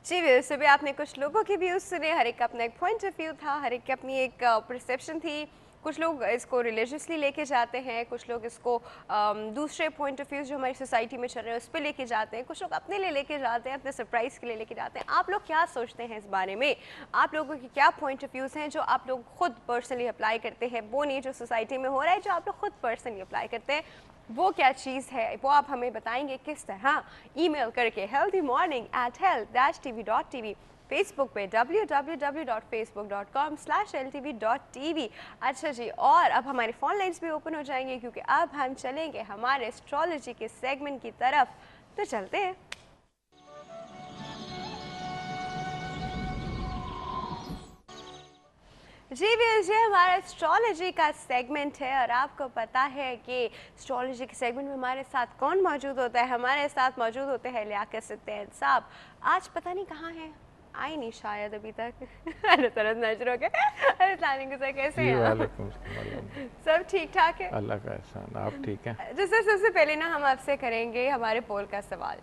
जी वैसे भी आपने कुछ लोगों के व्यूज़ सुने, हर एक का अपना एक पॉइंट ऑफ व्यू था, हर एक की अपनी एक परसेप्शन थी। कुछ लोग इसको रिलीजियसली लेके जाते हैं, कुछ लोग इसको दूसरे पॉइंट ऑफ व्यू जो हमारी सोसाइटी में चल रहे हैं उस पर लेके जाते हैं, कुछ लोग अपने लिए लेके जाते हैं, अपने सरप्राइज़ के लिए लेके जाते हैं। आप लोग क्या सोचते हैं इस बारे में? आप लोगों के क्या पॉइंट ऑफ व्यूज़ हैं जो आप लोग खुद पर्सनली अप्लाई करते हैं? वो नहीं जो सोसाइटी में हो रहा है, जो आप लोग खुद पर्सनली अप्लाई करते हैं, वो क्या चीज़ है वो आप हमें बताएंगे किस तरह? ईमेल करके healthymorning@health-tv.tv, फेसबुक पे www.facebook.com/ltv.tv। अच्छा जी, और अब हमारे फ़ोन लाइन्स भी ओपन हो जाएंगे क्योंकि अब हम चलेंगे हमारे एस्ट्रोलॉजी के सेगमेंट की तरफ। तो चलते हैं। जी व्यूअर्स, ये हमारा एस्ट्रोलॉजी का सेगमेंट है और आपको पता है कि एस्ट्रोलॉजी के सेगमेंट में हमारे साथ कौन मौजूद होता है? हमारे साथ मौजूद होते हैं लियाकत सिद्दीन साहब। आज पता नहीं कहाँ हैं, आए नहीं शायद अभी तक। अरे तरह नजर हो गए। अरे प्लानिंग सर कैसे हैं आप? सब ठीक ठाक है, अल्लाह का एहसान। आप ठीक हैं? जैसे सबसे पहले ना हम आपसे करेंगे हमारे पोल का सवाल।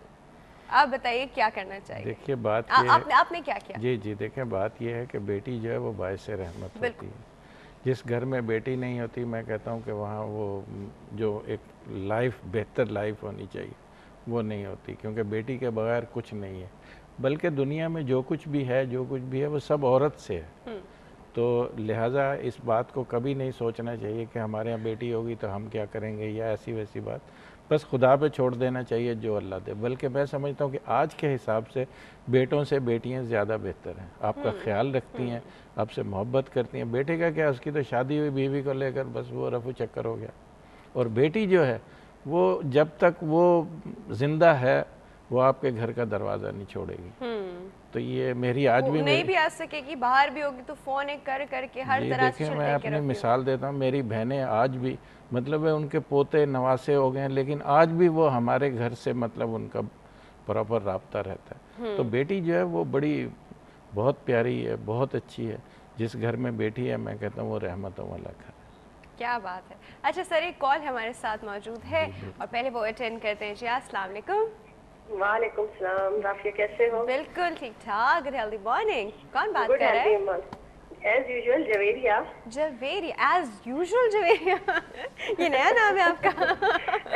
आप बताइए क्या करना चाहिए? देखिए बात ये आपने क्या किया? जी जी, देखें बात ये है कि बेटी जो है वो बायस रहमत होती है। जिस घर में बेटी नहीं होती, मैं कहता हूँ कि वहाँ वो जो एक लाइफ, बेहतर लाइफ होनी चाहिए, वो नहीं होती, क्योंकि बेटी के बगैर कुछ नहीं है। बल्कि दुनिया में जो कुछ भी है वो सब औरत से है। तो लिहाजा इस बात को कभी नहीं सोचना चाहिए कि हमारे यहाँ बेटी होगी तो हम क्या करेंगे या ऐसी वैसी बात। बस खुदा पे छोड़ देना चाहिए जो अल्लाह दे। बल्कि मैं समझता हूँ कि आज के हिसाब से बेटों से बेटियाँ ज़्यादा बेहतर हैं, आपका ख्याल रखती हैं, आपसे मोहब्बत करती हैं। बेटे का क्या, उसकी तो शादी हुई बीवी को लेकर बस वो रफू चक्कर हो गया। और बेटी जो है वो जब तक वो ज़िंदा है वो आपके घर का दरवाज़ा नहीं छोड़ेगी। तो ये मेरी आज भी नहीं भी आ सकेगी, बाहर भी होगी तो फोन एक कर करके हर तरह से मैं अपनी मिसाल देता हूँ। मेरी बहनें आज भी मतलब है उनके पोते नवासे हो गए हैं, लेकिन आज भी वो हमारे घर से मतलब उनका प्रॉपर राब्ता रहता है। तो बेटी जो है वो बहुत प्यारी है, बहुत अच्छी है। जिस घर में बेटी है मैं कहता हूँ वो रहमतों वाला घर है। क्या बात है। अच्छा सर, एक कॉल हमारे साथ मौजूद है और पहले वो अटेंड करते हैं। जी अस्सलाम वालेकुम। वालेकुम सलाम। राफिया कैसे हो? बिल्कुल ठीक ठाक। Good healthy morning. कौन बात कर रहा है? As usual Javeria. Javeria, as usual Javeria. ये नया नाम है आपका?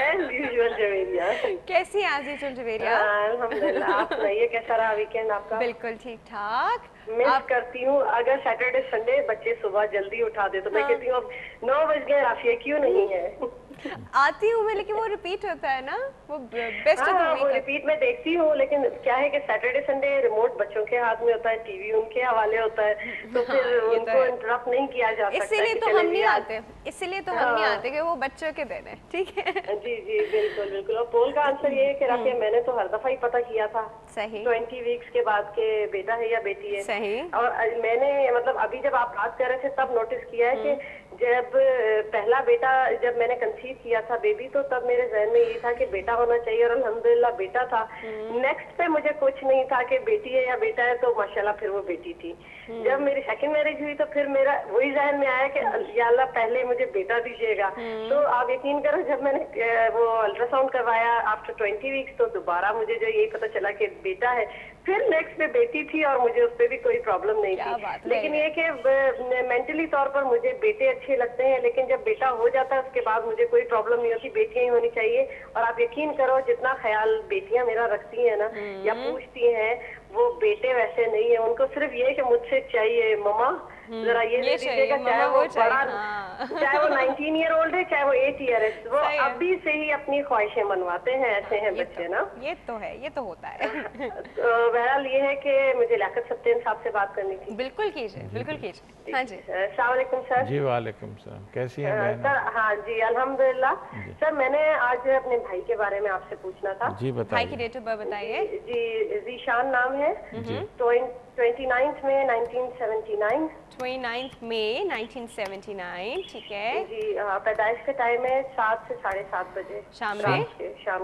As usual Javeria. कैसी है एज यूजुअल जवेरिया? अल्हम्दुलिल्लाह। आप सुनाइए कैसा रहा वीकेंड आपका? बिल्कुल ठीक ठाक। मिस करती हूँ अगर सैटरडे संडे बच्चे सुबह जल्दी उठा दे तो मैं कहती हूँ अब 9 बज गए, राफिया क्यों नहीं है? आती हूँ मैं, लेकिन वो रिपीट होता है ना, वो बेस्ट ऑफ द वीक। वो रिपीट में देखती हूँ, लेकिन क्या है कि सैटरडे संडे रिमोट बच्चों के हाथ में होता है, टीवी उनके हवाले होता है, तो फिर उनको इंटरप्ट नहीं किया जा सकता। इसीलिए तो हम नहीं आते, इसीलिए तो हम नहीं आते कि वो बच्चों के दिन है। ठीक है जी जी बिल्कुल बिल्कुल। और पोल का आंसर ये है कि राफिया मैंने तो हर दफा ही पता किया था सही 20 वीक्स के बाद के बेटा है या बेटी है। सही। और मैंने मतलब अभी जब आप बात कर रहे थे तब नोटिस किया है कि जब पहला बेटा जब मैंने कंसीव किया था बेबी, तो तब मेरे जहन में ये था कि बेटा होना चाहिए और अल्हम्दुलिल्लाह बेटा था। नेक्स्ट पे मुझे कुछ नहीं था कि बेटी है या बेटा है, तो माशाल्लाह फिर वो बेटी थी। जब मेरी सेकंड मैरिज हुई तो फिर मेरा वही जहन में आया कि या अल्लाह पहले मुझे बेटा दीजिएगा। तो आप यकीन करो जब मैंने वो अल्ट्रासाउंड करवाया आफ्टर 20 वीक्स तो दोबारा मुझे जो यही पता चला कि बेटा है। फिर नेक्स्ट पे बेटी थी और मुझे उस पर भी कोई प्रॉब्लम नहीं थी। लेकिन ये कि मेंटली तौर पर मुझे बेटे अच्छे लगते हैं, लेकिन जब बेटा हो जाता है उसके बाद मुझे कोई प्रॉब्लम नहीं होती, बेटियां ही होनी चाहिए। और आप यकीन करो जितना ख्याल बेटियां मेरा रखती हैं ना या पूछती हैं, वो बेटे वैसे नहीं है। उनको सिर्फ ये कि मुझसे चाहिए मम्मा जरा ये दे दीजिएगा, चाहे वो बड़ा चाहे वो 19 ईयर ओल्ड है चाहे वो 8 ईयर है, वो अभी से ही अपनी ख्वाहिशें मनवाते हैं। ऐसे हैं बच्चे ना। ये तो है, ये तो होता है। तो बहरहाल ये है कि मुझे लियाकत सिद्दीन साहब से बात करनी थी। बिल्कुल कीजिए, बिल्कुल कीजिए। हाँ जी। अस्सलाम वालेकुम सर। जी वालेकुम सलाम। कैसी हैं बहन? सर हाँ जी अल्हम्दुलिल्लाह। सर मैंने आज अपने भाई के बारे में आपसे पूछना था। जी बताइए। भाई की डेट ऑफ बर्थ बताइए। जी जीशान नाम है। 29 मई 1979। 29 मई 1979। ठीक है जी। पैदाइश का टाइम है 7 से 7:30 बजे शाम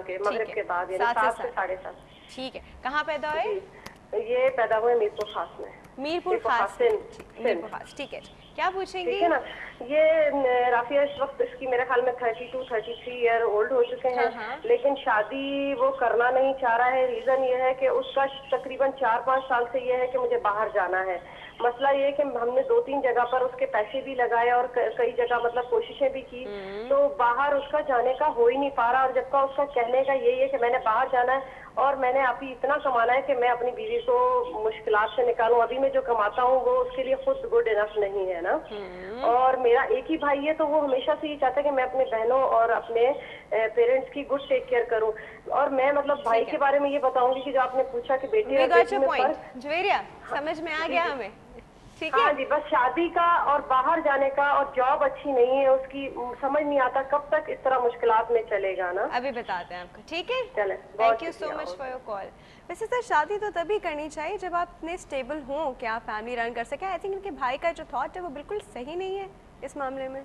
के मगरिब के बाद, यानी 7 से 7:30। ठीक है। कहाँ पैदा हुए? ये पैदा हुए मीरपुर खास में। मीरपुर खास से, मीरपुर खास, ठीक है। क्या पूछेंगी? ठीक है ना। ये राफिया इस वक्त इसकी मेरे ख्याल में 32-33 ईयर ओल्ड हो चुके हैं। लेकिन शादी वो करना नहीं चाह रहा है। रीजन ये है कि उसका तकरीबन 4-5 साल से ये है कि मुझे बाहर जाना है। मसला ये है कि हमने 2-3 जगह पर उसके पैसे भी लगाए और कई जगह मतलब कोशिशें भी की, तो बाहर उसका जाने का हो ही नहीं पा रहा। और जबकि उसका कहने का यही है कि मैंने बाहर जाना है और मैंने अभी इतना कमाना है कि मैं अपनी बीवी को मुश्किलात से निकालूं। अभी मैं जो कमाता हूँ वो उसके लिए खुद गुड इनफ नहीं है ना। और मेरा एक ही भाई है, तो वो हमेशा से ये चाहता है कि मैं अपने बहनों और अपने पेरेंट्स की गुड टेक केयर करूं। और मैं मतलब भाई के बारे में ये बताऊंगी कि जो आपने पूछा कि बेटी और बेटी में फर्क, ज्वेरिया समझ में आ गया हमें, ठीक है। हाँ जी, बस शादी का और बाहर जाने का और जॉब अच्छी नहीं है उसकी, समझ नहीं आता कब तक इस तरह मुश्किलात में चलेगा ना। अभी बताते हैं आपको, ठीक है। चले, thank you so much for your call. वैसे सर शादी तो तभी करनी चाहिए जब आप इतने स्टेबल हों कि आप फैमिली रन कर सकें। आई थिंक इनके भाई का जो थॉट है वो बिल्कुल सही नहीं है इस मामले में।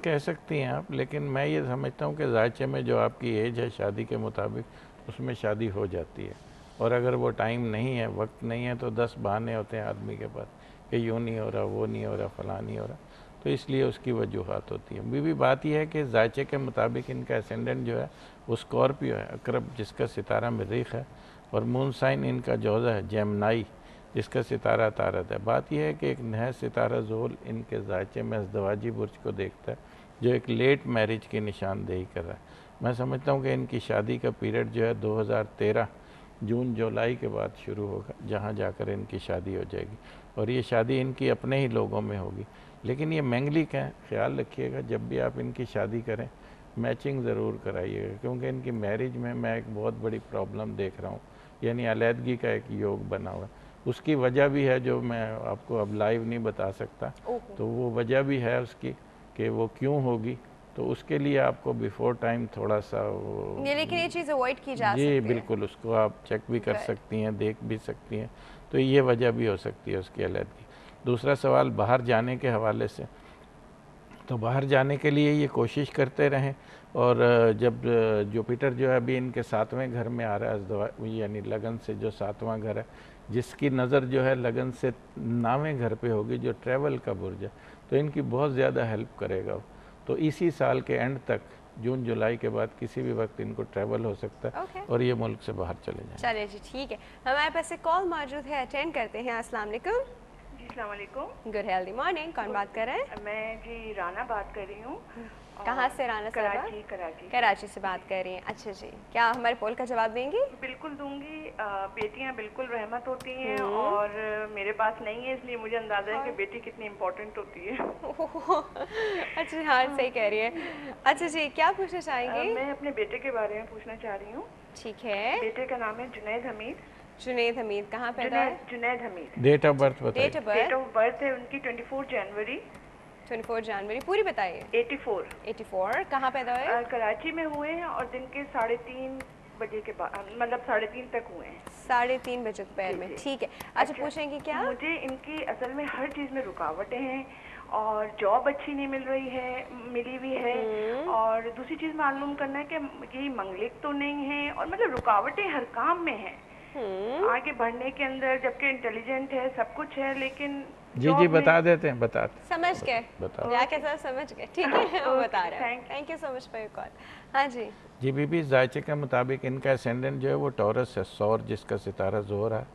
कह सकती हैं आप, लेकिन मैं ये समझता हूँ कि जायचे में जो आपकी एज है शादी के मुताबिक उसमें शादी हो जाती है। और अगर वो टाइम नहीं है, वक्त नहीं है, तो 10 बहाने होते हैं आदमी के पास कि यूँ नहीं हो रहा, वो नहीं हो रहा, फलां नहीं हो रहा, तो इसलिए उसकी वजूहत होती है। भी बात यह है कि जायचे के मुताबिक इनका एसेंडेंट जो है वो स्कॉर्पियो है, अकरब जिसका सितारा मरीख है, और मून साइन इनका जोज़ा है जेमनाई जिसका सितारा तारत है। बात यह है कि एक नया सितारा जोल इनके जायचे में अज़दवाजी बुर्ज को देखता है जो एक लेट मैरिज की निशानदेही कर रहा है। मैं समझता हूँ कि इनकी शादी का पीरियड जो है 2013 जून जुलाई के बाद शुरू होगा, जहाँ जाकर इनकी शादी हो जाएगी। और ये शादी इनकी अपने ही लोगों में होगी। लेकिन ये मैंगलिक है, ख्याल रखिएगा जब भी आप इनकी शादी करें मैचिंग ज़रूर कराइएगा, क्योंकि इनकी मैरिज में मैं एक बहुत बड़ी प्रॉब्लम देख रहा हूँ, यानी अलहदगी का एक योग बना हुआ है। उसकी वजह भी है जो मैं आपको अब लाइव नहीं बता सकता, तो वो वजह भी है उसकी कि वो क्यों होगी, तो उसके लिए आपको बिफोर टाइम थोड़ा सा ये, लेकिन ये चीज़ अवॉइड की जा सकती जी है। बिल्कुल, उसको आप चेक भी कर सकती हैं, देख भी सकती हैं, तो ये वजह भी हो सकती है उसकी अलहदगी। दूसरा सवाल बाहर जाने के हवाले से, तो बाहर जाने के लिए ये कोशिश करते रहें। और जब जुपिटर जो है अभी इनके 7वें घर में आ रहा है, यानी लगन से जो 7वां घर है, जिसकी नज़र जो है लगन से 9वें घर पे होगी जो ट्रैवल का बुर्ज है, तो इनकी बहुत ज़्यादा हेल्प करेगा। तो इसी साल के एंड तक, जून जुलाई के बाद किसी भी वक्त इनको ट्रैवल हो सकता है और ये मुल्क से बाहर चले जाएं। चलिए जी, ठीक है। हमारे पास एक कॉल मौजूद है, अटेंड करते हैं। अस्सलाम वालेकुम। जी अस्सलाम वालेकुम। Good healthy morning. कौन बात कर रहे हैं? मैं जी राना बात कर रही हूँ। कहाँ से राना साहब? कराची। कराची कराची से बात कर रही हैं। अच्छा जी, क्या हमारे पोल का जवाब देंगी? बिल्कुल दूंगी। बेटियाँ बिल्कुल रहमत होती हैं और मेरे पास नहीं है, इसलिए मुझे अंदाजा है कि बेटी कितनी इम्पोर्टेंट होती है। अच्छा हाँ, सही कह रही है। अच्छा जी, क्या पूछना चाहेंगी? मैं अपने बेटे के बारे में पूछना चाह रही हूँ। ठीक है। बेटे का नाम है जुनैद हमीद। जुनैद हमीद, कहाँ पैदा है? Junaid Hamid. Date of birth बताइए। डेट ऑफ बर्थ है उनकी 24 जनवरी। 24 जनवरी पूरी बताइए। 84 कहाँ पैदा हुए? कराची में हुए हैं और दिन के 3:30 बजे के बाद, मतलब 3:30 तक हुए हैं। 3:30 बजे दोपहर में, ठीक है। अच्छा पूछेंगी क्या? मुझे इनकी असल में हर चीज़ में रुकावटें हैं और जॉब अच्छी नहीं मिल रही है, मिली भी है। और दूसरी चीज़ मालूम करना है कि ये मंगलिक तो नहीं है, और मतलब रुकावटें हर काम में हैं आगे बढ़ने के अंदर, जबकि इंटेलिजेंट है, सब कुछ है, लेकिन जी बता देते हैं, बताते समझ गए, जाके सर समझ गए, ठीक है। वो बता रहे हैं। Thank you so much for your call. हाँ जी बीबी, जायचे के मुताबिक इनका एसेंडेंट जो है वो टॉरस है, सौर जिसका सितारा जोर है,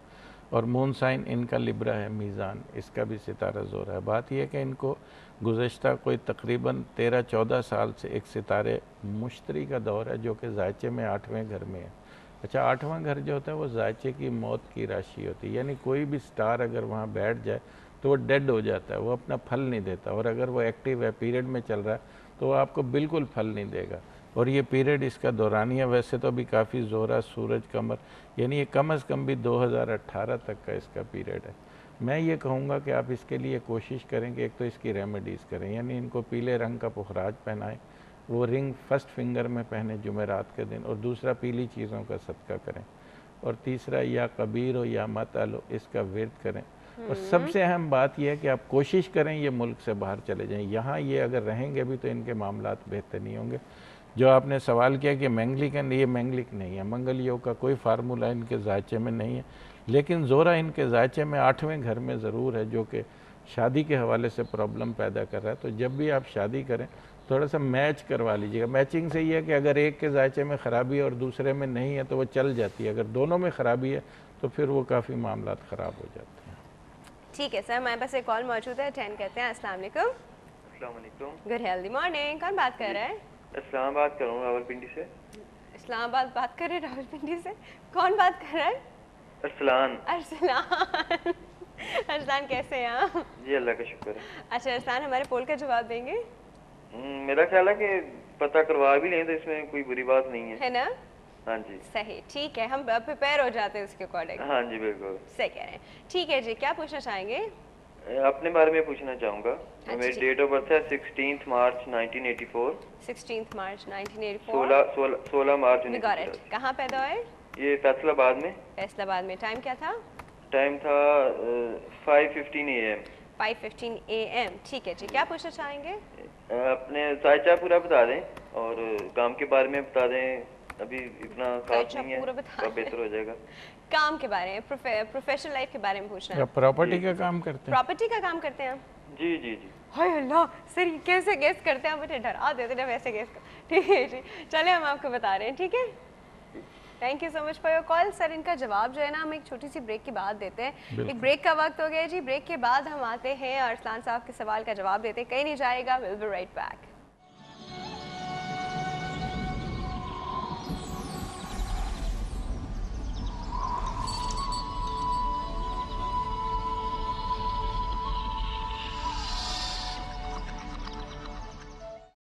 और मून साइन इनका लिब्रा है, मीज़ान इसका भी सितारा जोर है। बात यह है कि इनको गुज़श्ता कोई तकरीबन 13-14 साल से एक सितारे मुश्तरी का दौर है जो कि जायचे में 8वें घर में है। अच्छा, 8वां घर जो होता है वो जायचे की मौत की राशि होती है, यानी कोई भी स्टार अगर वहाँ बैठ जाए तो वो डेड हो जाता है, वो अपना फल नहीं देता। और अगर वो एक्टिव है, पीरियड में चल रहा है, तो वो आपको बिल्कुल फल नहीं देगा। और ये पीरियड इसका दौरानिया वैसे तो अभी काफ़ी ज़ोरा, सूरज, कमर, यानी ये कम अज़ कम भी 2018 तक का इसका पीरियड है। मैं ये कहूँगा कि आप इसके लिए कोशिश करें कि एक तो इसकी रेमेडीज़ करें, यानी इनको पीले रंग का पुखराज पहनाएं, वो रिंग फर्स्ट फिंगर में पहने जुमेरात के दिन, और दूसरा पीली चीज़ों का सदका करें, और तीसरा या कबीर हो या मत आलो इसका विरद करें। और सबसे अहम बात यह है कि आप कोशिश करें ये मुल्क से बाहर चले जाएं। यहाँ ये अगर रहेंगे भी तो इनके मामलात बेहतर नहीं होंगे, जो आपने सवाल किया कि मैंगलिक है, ये मैंगलिक नहीं है, मंगल योग का कोई फार्मूला इनके जायचे में नहीं है, लेकिन जोरा इनके जायचे में 8वें घर में ज़रूर है, जो कि शादी के हवाले से प्रॉब्लम पैदा कर रहा है। तो जब भी आप शादी करें थोड़ा सा मैच करवा लीजिएगा। मैचिंग से ये है कि अगर एक के जायचे में ख़राबी है और दूसरे में नहीं है तो वो चल जाती है, अगर दोनों में ख़राबी है तो फिर वो काफ़ी मामला ख़राब हो जाते हैं। ठीक है सर, हमारे पास एक कॉल मौजूद है, अटेंड करते हैं। अस्सलाम वालेकुम। अस्सलाम वालेकुम। Good healthy morning. कौन बात कर रहा है? इस्लामाबाद कर रहा हूँ, रावलपिंडी से। इस्लामाबाद बात कर रहे हैं, रावलपिंडी से। कौन बात कर रहा है? अरसलान। अरसलान। अरसलान कैसे हैं आप? जी अल्लाह का शुक्र है। अच्छा अरसलान, हमारे पोल का जवाब देंगे? मेरा ख्याल है कि पता करवा भी लें तो इसमें कोई बुरी बात नहीं है ना? हाँ जी सही, ठीक है, हम प्रिपेयर हो जाते हैं उसके अकॉर्डिंग। हाँ जी बिल्कुल सही कह रहे हैं। ठीक है जी, क्या पूछना चाहेंगे? अपने बारे में पूछना चाहूँगा। मेरी जी। डेट ऑफ बर्थ है 16 मार्च 1984। 16 मार्च 1984। 16 मार्च We got it। कहाँ पैदा हुए? ये फैसलाबाद में। फैसलाबाद में। टाइम क्या था? टाइम था 5:15 AM। 5:15 AM। ठीक है जी, क्या पूछना चाहेंगे? अपने साइचा पूरा बता दें और काम के बारे में बता दें, अभी इतना खास साइचा नहीं है, पूरा बता तो बेहतर हो जाएगा। काम के बारे में, प्रोफेशनल लाइफ के बारे में पूछना या है। प्रॉपर्टी का काम करते हैं? प्रॉपर्टी का काम करते हैं आप? जी जी जी। हाय अल्लाह सर, ये कैसे गेस करते हैं आप? मुझे डरा देते हैं वैसे गेस कर। ठीक है जी, चले हम आपको बता रहे हैं। ठीक है, thank you so much for your call. Sir इनका जवाब जो है ना, हम एक छोटी सी ब्रेक के बाद देते हैं। एक ब्रेक का वक्त हो गया जी, ब्रेक के बाद हम आते हैं और अरसलान साहब के सवाल का जवाब देते हैं। कहीं नहीं जाएगा, विल बी राइट बैक।